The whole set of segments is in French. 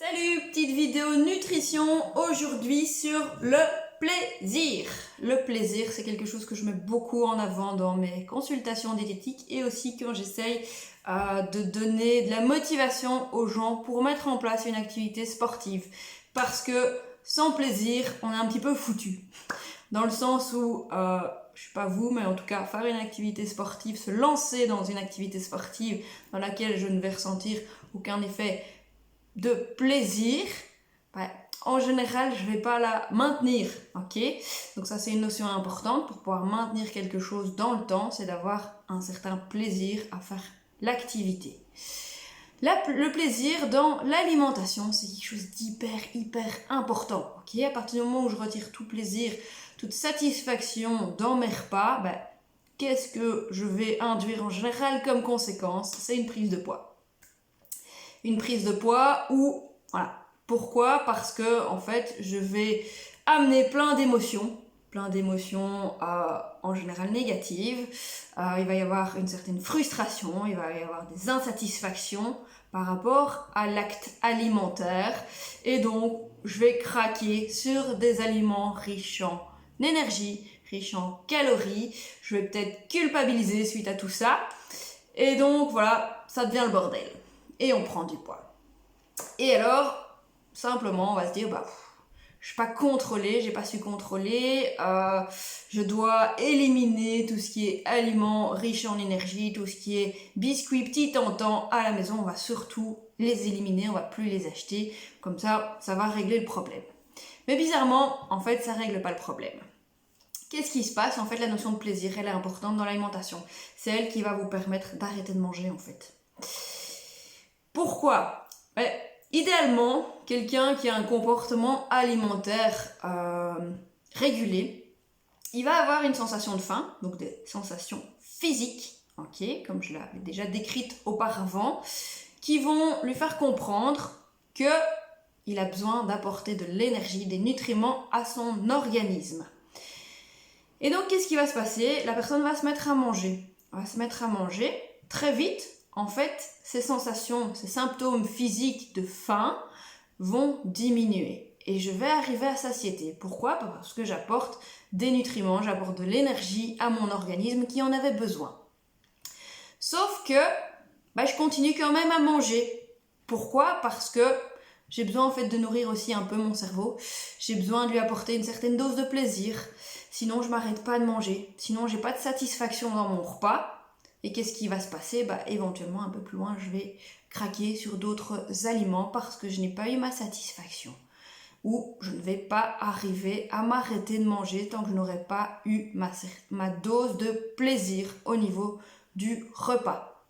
Salut, petite vidéo nutrition aujourd'hui sur le plaisir. Le plaisir, c'est quelque chose que je mets beaucoup en avant dans mes consultations diététiques et aussi quand j'essaye de donner de la motivation aux gens pour mettre en place une activité sportive. Parce que sans plaisir, on est un petit peu foutu. Dans le sens où, je sais pas vous, mais en tout cas, faire une activité sportive, se lancer dans une activité sportive dans laquelle je ne vais ressentir aucun effet de plaisir, en général, je ne vais pas la maintenir, ok? Donc ça, c'est une notion importante pour pouvoir maintenir quelque chose dans le temps, c'est d'avoir un certain plaisir à faire l'activité. Le plaisir dans l'alimentation, c'est quelque chose d'hyper important, ok? À partir du moment où je retire tout plaisir, toute satisfaction dans mes repas, qu'est-ce que je vais induire en général comme conséquence? C'est une prise de poids. Une prise de poids où, voilà. Pourquoi? Parce que, en fait, je vais amener plein d'émotions en général négatives. Il va y avoir une certaine frustration, il va y avoir des insatisfactions par rapport à l'acte alimentaire. Et donc, je vais craquer sur des aliments riches en énergie, riches en calories. Je vais peut-être culpabiliser suite à tout ça. Et donc, voilà, ça devient le bordel. Et on prend du poids. Et alors, simplement, on va se dire, je suis pas contrôlée, j'ai pas su contrôler, je dois éliminer tout ce qui est aliments riches en énergie, tout ce qui est biscuits petits tentants à la maison, on va surtout les éliminer, on va plus les acheter, comme ça va régler le problème. Mais bizarrement, en fait, ça règle pas le problème. Qu'est-ce qui se passe? En fait, la notion de plaisir, elle est importante dans l'alimentation. C'est elle qui va vous permettre d'arrêter de manger, en fait. Pourquoi? Idéalement, quelqu'un qui a un comportement alimentaire régulé, il va avoir une sensation de faim, donc des sensations physiques, ok, comme je l'avais déjà décrite auparavant, qui vont lui faire comprendre qu'il a besoin d'apporter de l'énergie, des nutriments à son organisme. Et donc, qu'est-ce qui va se passer? La personne va se mettre à manger. Elle va se mettre à manger très vite. En fait, ces sensations, ces symptômes physiques de faim vont diminuer. Et je vais arriver à satiété. Pourquoi? Parce que j'apporte des nutriments, j'apporte de l'énergie à mon organisme qui en avait besoin. Sauf que je continue quand même à manger. Pourquoi? Parce que j'ai besoin en fait de nourrir aussi un peu mon cerveau. J'ai besoin de lui apporter une certaine dose de plaisir. Sinon, je m'arrête pas de manger. Sinon, j'ai pas de satisfaction dans mon repas. Et qu'est-ce qui va se passer? Éventuellement, un peu plus loin, je vais craquer sur d'autres aliments parce que je n'ai pas eu ma satisfaction. Ou je ne vais pas arriver à m'arrêter de manger tant que je n'aurai pas eu ma dose de plaisir au niveau du repas.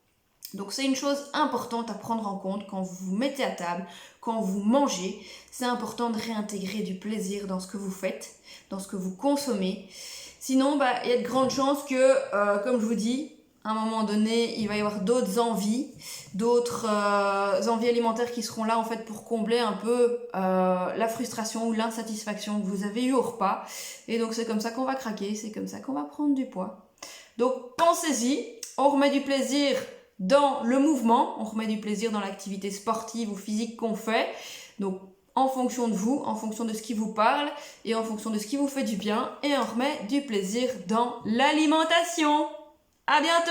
Donc c'est une chose importante à prendre en compte quand vous vous mettez à table, quand vous mangez. C'est important de réintégrer du plaisir dans ce que vous faites, dans ce que vous consommez. Sinon, il y a de grandes chances que, comme je vous dis, à un moment donné, il va y avoir d'autres envies alimentaires qui seront là en fait pour combler un peu la frustration ou l'insatisfaction que vous avez eue au repas. Et donc c'est comme ça qu'on va craquer, c'est comme ça qu'on va prendre du poids. Donc pensez-y, on remet du plaisir dans le mouvement, on remet du plaisir dans l'activité sportive ou physique qu'on fait. Donc en fonction de vous, en fonction de ce qui vous parle et en fonction de ce qui vous fait du bien, et on remet du plaisir dans l'alimentation. À bientôt!